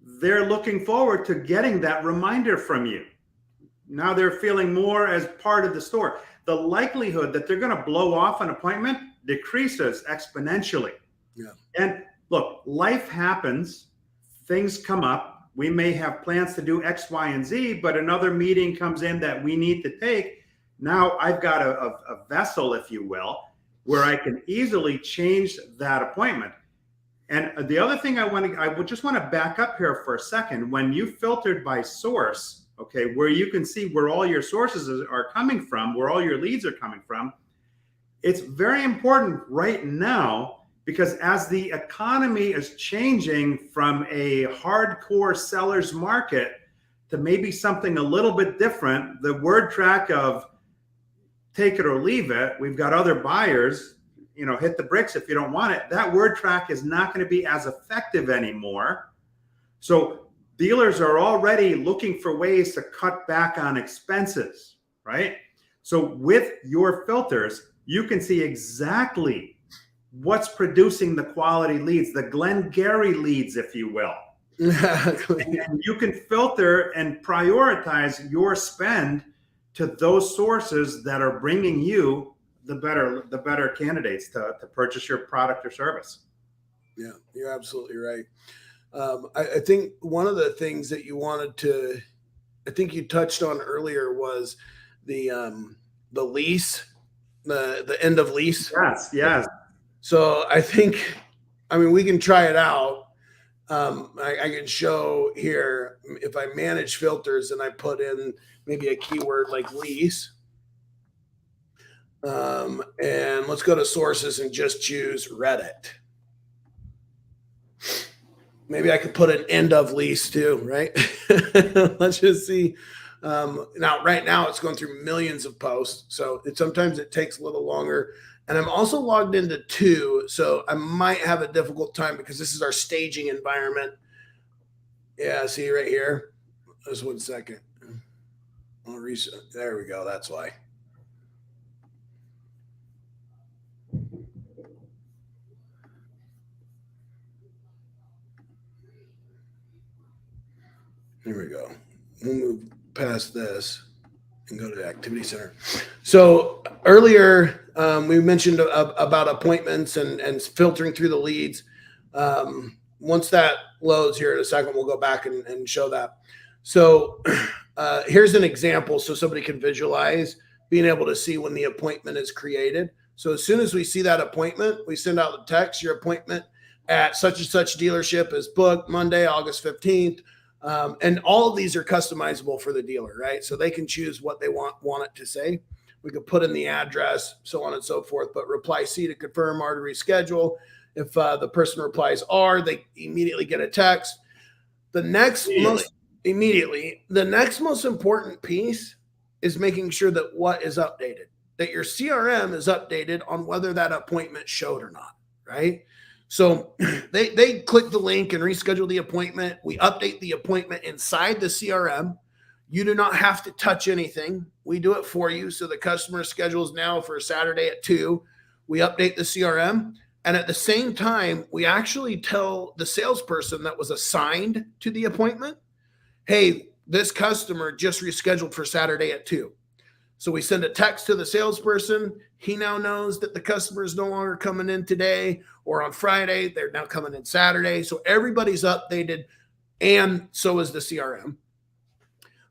they're looking forward to getting that reminder from you. Now they're feeling more as part of the store. The likelihood that they're going to blow off an appointment decreases exponentially. Yeah. And look, life happens. Things come up. We may have plans to do X, Y, and Z, but another meeting comes in that we need to take. Now I've got a vessel, if you will, where I can easily change that appointment. And the other thing I would just want to back up here for a second. When you filtered by source, okay, where you can see where all your sources are coming from, where all your leads are coming from, it's very important right now, because as the economy is changing from a hardcore seller's market to maybe something a little bit different, the word track of take it or leave it, we've got other buyers, hit the bricks if you don't want it, that word track is not going to be as effective anymore. So dealers are already looking for ways to cut back on expenses, right? So with your filters, you can see exactly what's producing the quality leads, the Glengarry leads, if you will. And you can filter and prioritize your spend to those sources that are bringing you the better candidates to purchase your product or service. Yeah, you're absolutely right. I think one of the things that I think you touched on earlier was the lease, the end of lease. Yes. So we can try it out. I can show here, if I manage filters and I put in maybe a keyword like lease, and let's go to sources and just choose Reddit. Maybe I could put an end of lease too, right? Let's just see. Right now it's going through millions of posts. So sometimes it takes a little longer. And I'm also logged into 2. So I might have a difficult time because this is our staging environment. Yeah, see right here. Just 1 second. I'll reset. There we go. That's why. Here we go. We'll move past this and go to the activity center. So Earlier, we mentioned about appointments and filtering through the leads. Once that loads here in a second, we'll go back and show that. So here's an example so somebody can visualize being able to see when the appointment is created. So as soon as we see that appointment, we send out the text, your appointment at such and such dealership is booked Monday, August 15th. And all of these are customizable for the dealer, right? So they can choose what they want it to say. We could put in the address, so on and so forth, but reply C to confirm, R to reschedule. If the person replies R, they immediately get a text. The next most important piece is making sure that what is updated, that your CRM is updated on whether that appointment showed or not, right? So they click the link and reschedule the appointment. We update the appointment inside the CRM. You do not have to touch anything. We do it for you. So the customer schedules now for Saturday at 2. We update the CRM. And at the same time, we actually tell the salesperson that was assigned to the appointment, hey, this customer just rescheduled for Saturday at 2. So we send a text to the salesperson. He now knows that the customer is no longer coming in today or on Friday. They're now coming in Saturday. So everybody's updated, and so is the CRM.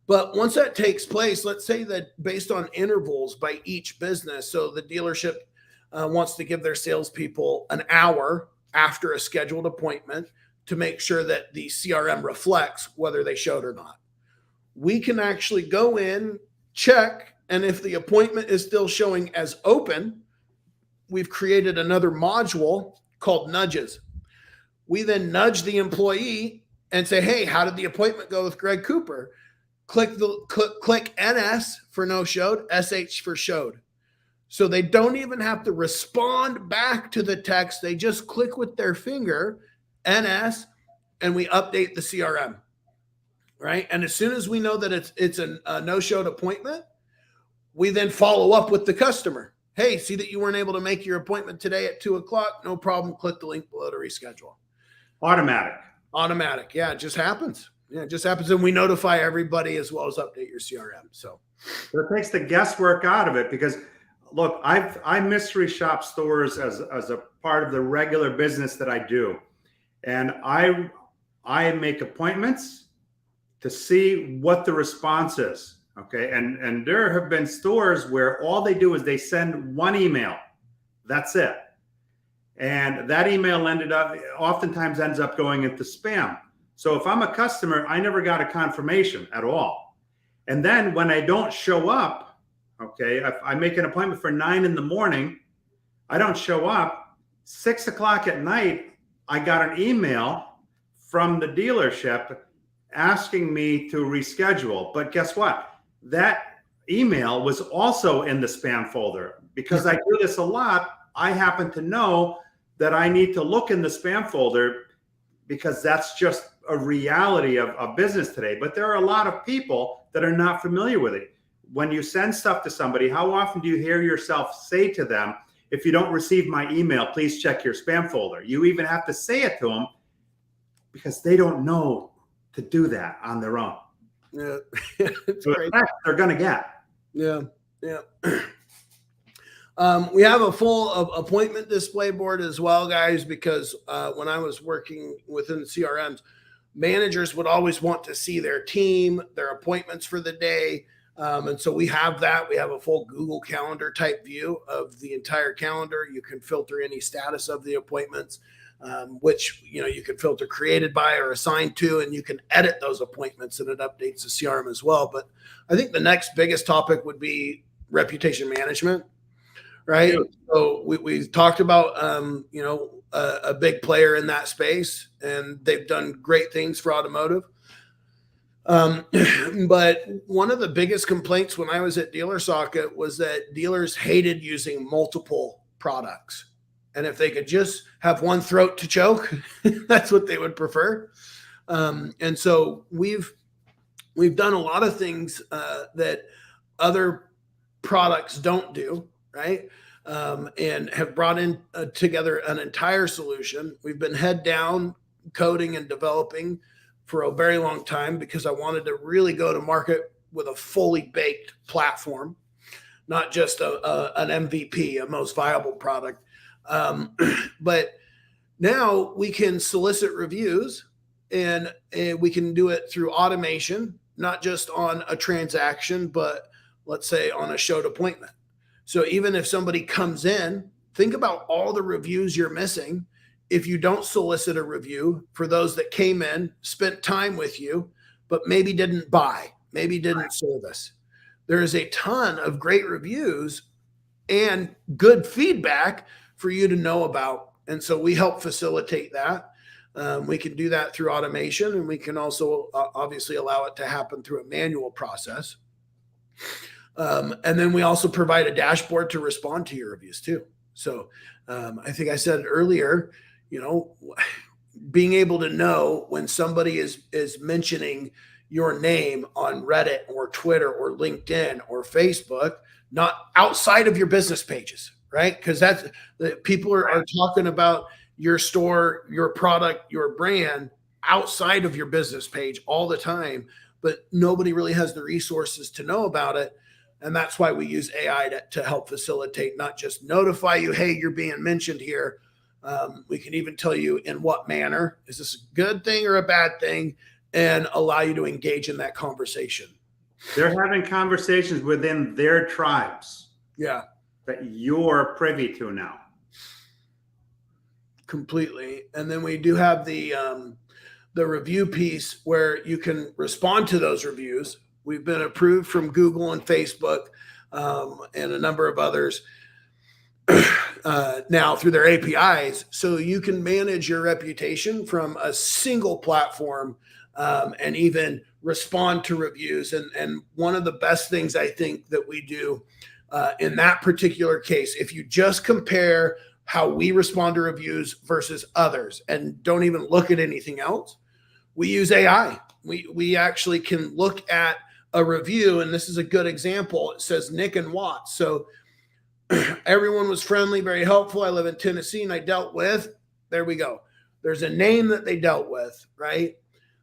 But once that takes place, let's say that based on intervals by each business, so the dealership wants to give their salespeople an hour after a scheduled appointment to make sure that the CRM reflects whether they showed or not. We can actually go in, check, and if the appointment is still showing as open, we've created another module called nudges. We then nudge the employee and say, hey, how did the appointment go with Greg Cooper? Click NS for no showed, SH for showed. So they don't even have to respond back to the text. They just click with their finger, NS, and we update the CRM, right? And as soon as we know that it's a no-showed appointment, we then follow up with the customer. Hey, see that you weren't able to make your appointment today at 2:00? No problem. Click the link below to reschedule. Automatic. Yeah, it just happens. And we notify everybody as well as update your CRM. So it takes the guesswork out of it because, look, I mystery shop stores as a part of the regular business that I do. And I make appointments to see what the response is. Okay. And there have been stores where all they do is they send one email. That's it. And that email oftentimes ends up going into spam. So if I'm a customer, I never got a confirmation at all. And then when I don't show up, okay, if I make an appointment for 9 a.m, I don't show up. 6:00 at night, I got an email from the dealership asking me to reschedule. But guess what? That email was also in the spam folder. Because I do this a lot, I happen to know that I need to look in the spam folder because that's just a reality of business today. But there are a lot of people that are not familiar with it. When you send stuff to somebody, how often do you hear yourself say to them, if you don't receive my email, please check your spam folder? You even have to say it to them because they don't know to do that on their own. Yeah. So they're going to get. Yeah. We have a full appointment display board as well, guys, because when I was working within CRMs, managers would always want to see their team, their appointments for the day. And so we have that. We have a full Google Calendar type view of the entire calendar. You can filter any status of the appointments, which, you can filter created by or assigned to, and you can edit those appointments and it updates the CRM as well. But I think the next biggest topic would be reputation management, right? Yeah. So we talked about, a big player in that space, and they've done great things for automotive. But one of the biggest complaints when I was at Dealer Socket was that dealers hated using multiple products. And if they could just have one throat to choke, that's what they would prefer. And so we've done a lot of things that other products don't do, right? And have brought in together an entire solution. We've been head down coding and developing for a very long time because I wanted to really go to market with a fully baked platform. not just an MVP, a most viable product. But now we can solicit reviews, and we can do it through automation, not just on a transaction, but let's say on a showed appointment. So even if somebody comes in, think about all the reviews you're missing if you don't solicit a review for those that came in, spent time with you, but maybe didn't buy, maybe didn't service. There is a ton of great reviews and good feedback for you to know about. And so we help facilitate that. We can do that through automation, and we can also obviously allow it to happen through a manual process. And then we also provide a dashboard to respond to your reviews too. So I think I said it earlier, being able to know when somebody is mentioning your name on Reddit or Twitter or LinkedIn or Facebook, not outside of your business pages, right? Because that's people are talking about your store, your product, your brand outside of your business page all the time, but nobody really has the resources to know about it. And that's why we use AI to help facilitate, not just notify you, hey, you're being mentioned here. We can even tell you in what manner. Is this a good thing or a bad thing? And allow you to engage in that conversation. They're having conversations within their tribes. Yeah. That you're privy to now. Completely. And then we do have the review piece where you can respond to those reviews. We've been approved from Google and Facebook and a number of others now through their APIs. So you can manage your reputation from a single platform and even respond to reviews. And one of the best things I think that we do in that particular case, if you just compare how we respond to reviews versus others and don't even look at anything else, we use AI. We actually can look at a review, and this is a good example. It says Nick and Watts. So everyone was friendly, very helpful. I live in Tennessee and I dealt with, there we go. There's a name that they dealt with, right?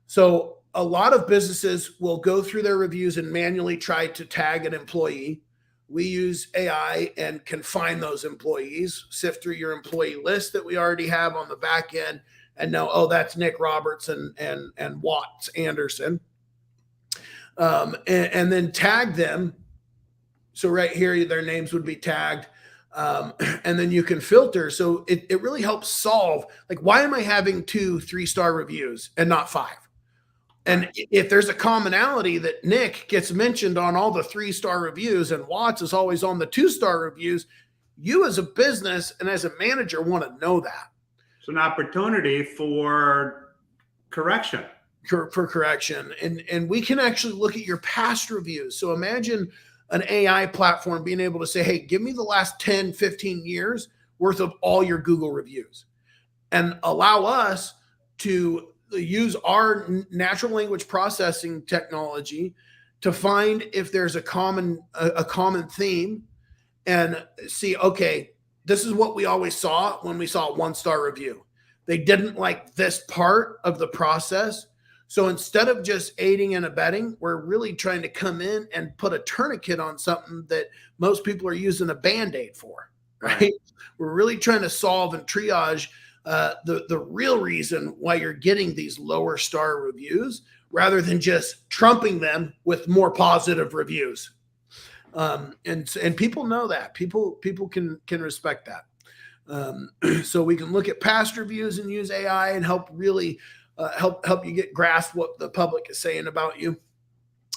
So a lot of businesses will go through their reviews and manually try to tag an employee. We use AI and can find those employees, sift through your employee list that we already have on the back end and know, oh, that's Nick Roberts and Watts Anderson. And then tag them. So right here, their names would be tagged. And then you can filter. So it really helps solve, like, why am I having 2 3-star reviews and not 5? And if there's a commonality that Nick gets mentioned on all the 3-star reviews and Watts is always on the 2-star reviews, you as a business and as a manager want to know that. So an opportunity for correction. For correction. And we can actually look at your past reviews. So imagine an AI platform being able to say, hey, give me the last 10, 15 years worth of all your Google reviews and allow us to use our natural language processing technology to find if there's a common theme and see, okay, this is what we always saw when we saw a 1-star review. They didn't like this part of the process. So instead of just aiding and abetting, we're really trying to come in and put a tourniquet on something that most people are using a Band-Aid for, right? We're really trying to solve and triage the real reason why you're getting these lower star reviews rather than just trumping them with more positive reviews. And people know that. People can respect that. So we can look at past reviews and use AI and help really help you grasp what the public is saying about you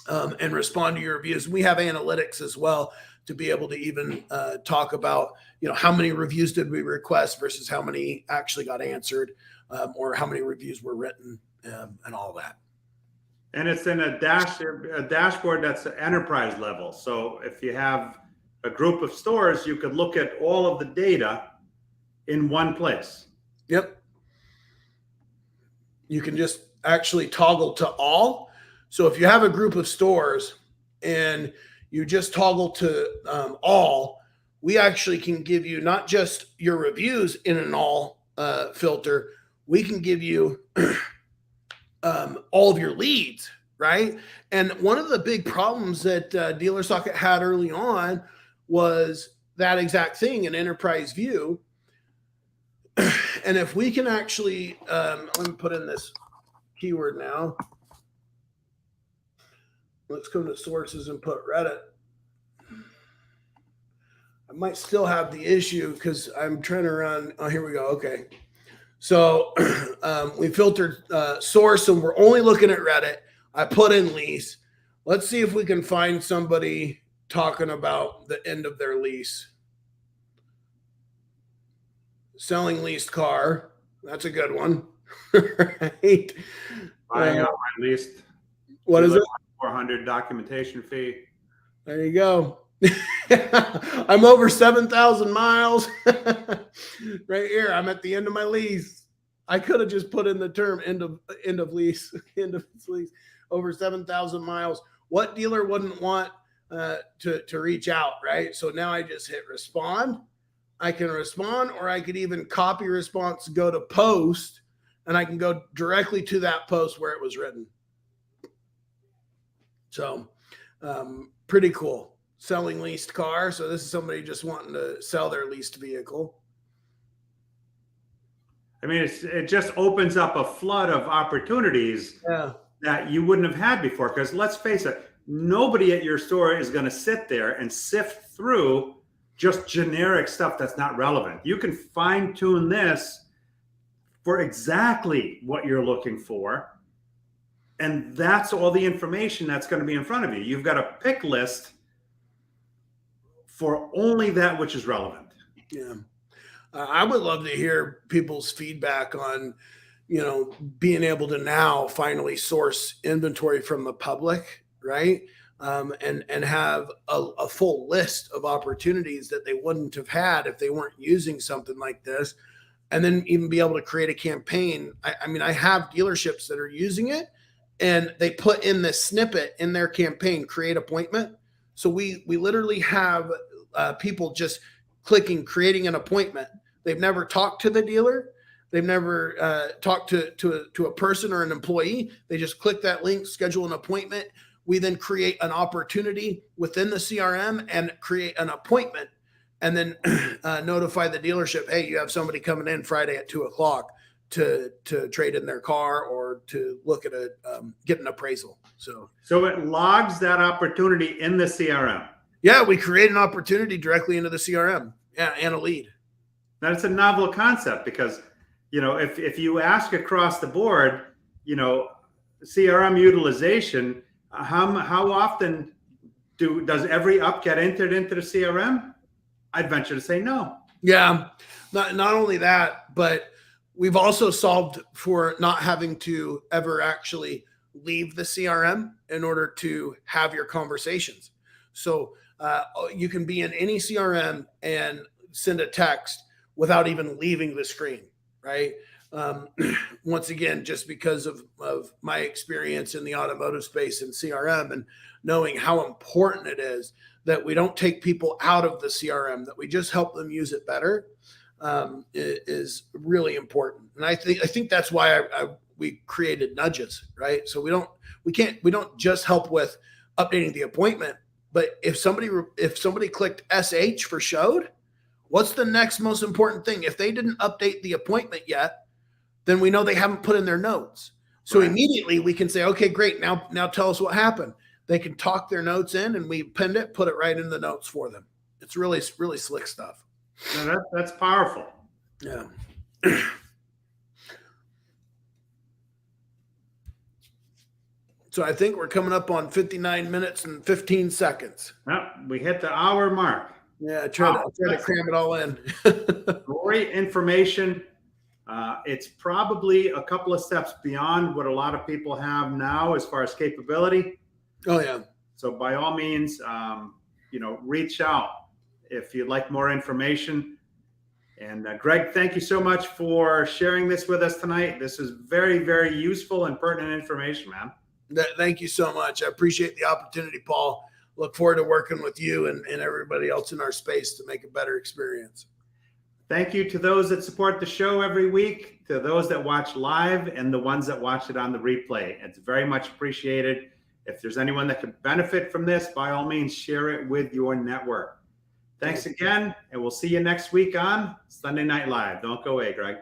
and respond to your reviews. We have analytics as well to be able to even talk about, how many reviews did we request versus how many actually got answered or how many reviews were written and all that. And it's in a dashboard that's enterprise level. So if you have a group of stores, you could look at all of the data in one place. Yep. You can just actually toggle to all. So if you have a group of stores and you just toggle to all, we actually can give you not just your reviews in an all filter, we can give you all of your leads, right? And one of the big problems that Dealer Socket had early on was that exact thing, an enterprise view. And if we can actually, let me put in this keyword now. Let's come to sources and put Reddit. I might still have the issue because I'm trying to run. Oh, here we go. Okay. So we filtered source, and we're only looking at Reddit. I put in lease. Let's see if we can find somebody talking about the end of their lease. Selling leased car. That's a good one. Right. Buying out my leased. What is it? 400 documentation fee. There you go. I'm over 7,000 miles. Right here. I'm at the end of my lease. I could have just put in the term end of lease, end of its lease, over 7,000 miles. What dealer wouldn't want to reach out, right? So now I just hit respond. I can respond, or I could even copy response, go to post, and I can go directly to that post where it was written. So pretty cool. Selling leased car. So this is somebody just wanting to sell their leased vehicle. I mean, it just opens up a flood of opportunities that you wouldn't have had before. Because let's face it, nobody at your store is going to sit there and sift through just generic stuff that's not relevant. You can fine tune this for exactly what you're looking for. And that's all the information that's going to be in front of you. You've got a pick list for only that which is relevant. Yeah. I would love to hear people's feedback on, being able to now finally source inventory from the public, right? And have a full list of opportunities that they wouldn't have had if they weren't using something like this. And then even be able to create a campaign. I mean, I have dealerships that are using it, and they put in this snippet in their campaign, create appointment. So we literally have people just clicking, creating an appointment. They've never talked to the dealer. They've never talked to a person or an employee. They just click that link, schedule an appointment. We then create an opportunity within the CRM and create an appointment, and then notify the dealership, hey, you have somebody coming in Friday at 2:00 to trade in their car or to look at get an appraisal. So it logs that opportunity in the CRM. Yeah, we create an opportunity directly into the CRM. Yeah, and a lead. That's a novel concept because, if you ask across the board, CRM utilization, how often does every up get entered into the CRM? I'd venture to say no. Yeah, not only that, but we've also solved for not having to ever actually leave the CRM in order to have your conversations. So you can be in any CRM and send a text without even leaving the screen, right? Once again, just because of my experience in the automotive space and CRM and knowing how important it is that we don't take people out of the CRM, that we just help them use it better, is really important. And I think that's why we created nudges, right? So we don't just help with updating the appointment, but if somebody clicked SH for showed, what's the next most important thing? If they didn't update the appointment yet, then we know they haven't put in their notes. So right. Immediately we can say, okay, great. Now tell us what happened. They can talk their notes in, and we pinned it, put it right in the notes for them. It's really, really slick stuff. No, that's powerful. Yeah. So I think we're coming up on 59 minutes and 15 seconds. Well, we hit the hour mark. Yeah, I try to cram it all in. Great information. It's probably a couple of steps beyond what a lot of people have now as far as capability. Oh, yeah. So by all means, reach out if you'd like more information. And Greg, thank you so much for sharing this with us tonight. This is very, very useful and pertinent information, man. Thank you so much. I appreciate the opportunity, Paul. Look forward to working with you and everybody else in our space to make a better experience. Thank you to those that support the show every week, to those that watch live, and the ones that watch it on the replay. It's very much appreciated. If there's anyone that could benefit from this, by all means, share it with your network. Thanks again, and we'll see you next week on Sunday Night Live. Don't go away, Greg.